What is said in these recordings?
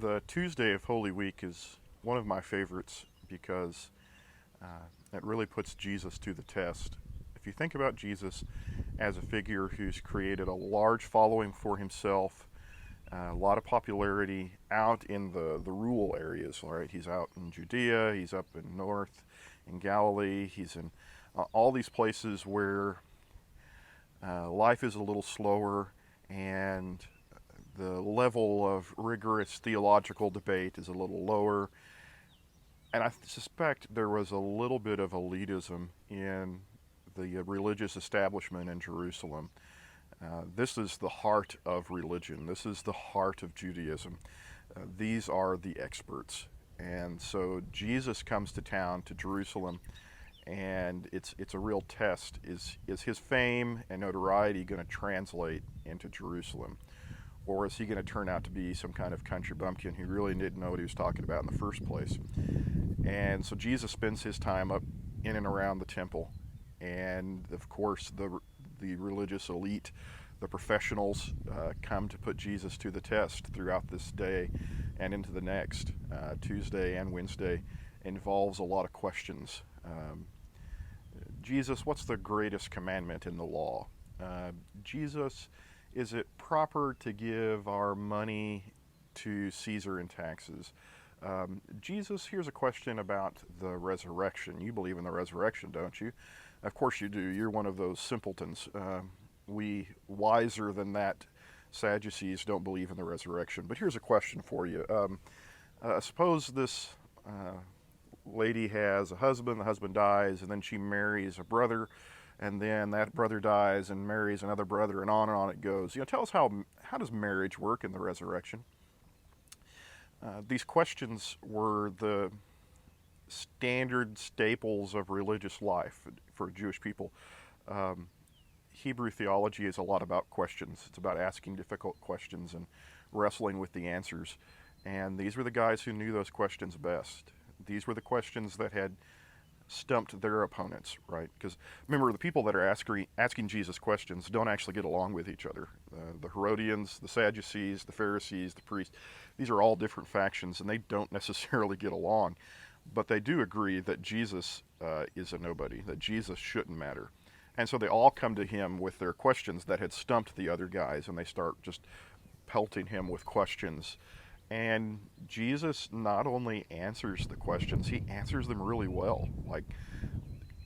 The Tuesday of Holy Week is one of my favorites because it really puts Jesus to the test. If you think about Jesus as a figure who's created a large following for himself, a lot of popularity out in the rural areas, all right? He's out in Judea, he's up in north, in Galilee, he's in all these places where life is a little slower and the level of rigorous theological debate is a little lower. And I suspect there was a little bit of elitism in the religious establishment in Jerusalem. This is the heart of religion. This is the heart of Judaism. These are the experts. And so Jesus comes to town, to Jerusalem, and it's a real test. Is his fame and notoriety going to translate into Jerusalem? Or is he going to turn out to be some kind of country bumpkin who really didn't know what he was talking about in the first place? And so Jesus spends his time up in and around the temple. And of course, the religious elite, the professionals, come to put Jesus to the test throughout this day and into the next. Tuesday and Wednesday involves a lot of questions. Jesus, what's the greatest commandment in the law? Jesus, is it proper to give our money to Caesar in taxes? Jesus, here's a question about the resurrection. You believe in the resurrection, don't you? Of course you do. You're one of those simpletons. We wiser than that Sadducees don't believe in the resurrection. But here's a question for you. Suppose this lady has a husband, the husband dies, and then she marries a brother, and then that brother dies and marries another brother, and on it goes. Tell us how does marriage work in the resurrection? These questions were the standard staples of religious life for Jewish people. Hebrew theology is a lot about questions. It's about asking difficult questions and wrestling with the answers. And these were the guys who knew those questions best. These were the questions that had stumped their opponents, right? Because remember, the people that are asking Jesus questions don't actually get along with each other. The Herodians, the Sadducees, the Pharisees, the priests, these are all different factions, and they don't necessarily get along. But they do agree that Jesus is a nobody, that Jesus shouldn't matter. And so they all come to him with their questions that had stumped the other guys, and they start just pelting him with questions. And Jesus not only answers the questions, he answers them really well. Like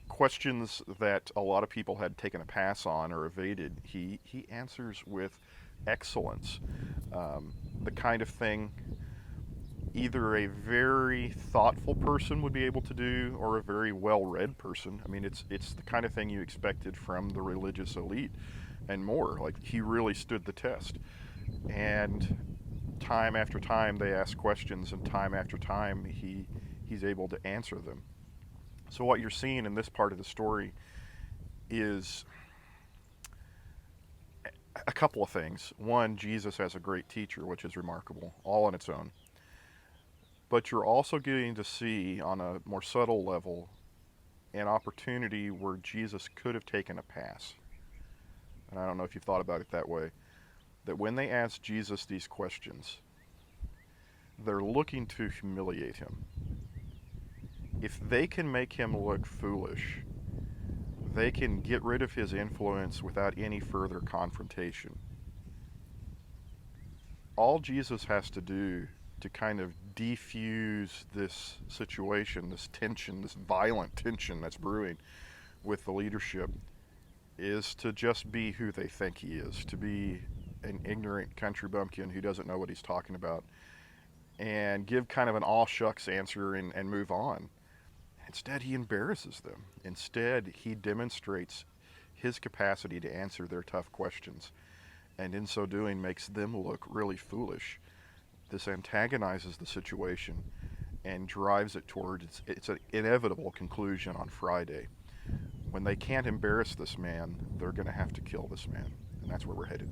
questions that a lot of people had taken a pass on or evaded, he answers with excellence. The kind of thing either a very thoughtful person would be able to do or a very well-read person. I mean, it's the kind of thing you expected from the religious elite and more. Like, he really stood the test. And time after time they ask questions, and time after time he's able to answer them. So what you're seeing in this part of the story is a couple of things. One, Jesus as a great teacher, which is remarkable, all on its own. But you're also getting to see, on a more subtle level, an opportunity where Jesus could have taken a pass. And I don't know if you've thought about it that way. That when they ask Jesus these questions, they're looking to humiliate him. If they can make him look foolish, they can get rid of his influence without any further confrontation. All Jesus has to do to kind of defuse this situation, this tension, this violent tension that's brewing with the leadership, is to just be who they think he is, to be an ignorant country bumpkin who doesn't know what he's talking about, and give kind of an all shucks answer and move on. Instead, he embarrasses them. Instead, he demonstrates his capacity to answer their tough questions, and in so doing makes them look really foolish. This antagonizes the situation and drives it toward its an inevitable conclusion on Friday. When they can't embarrass this man, they're going to have to kill this man, and that's where we're headed.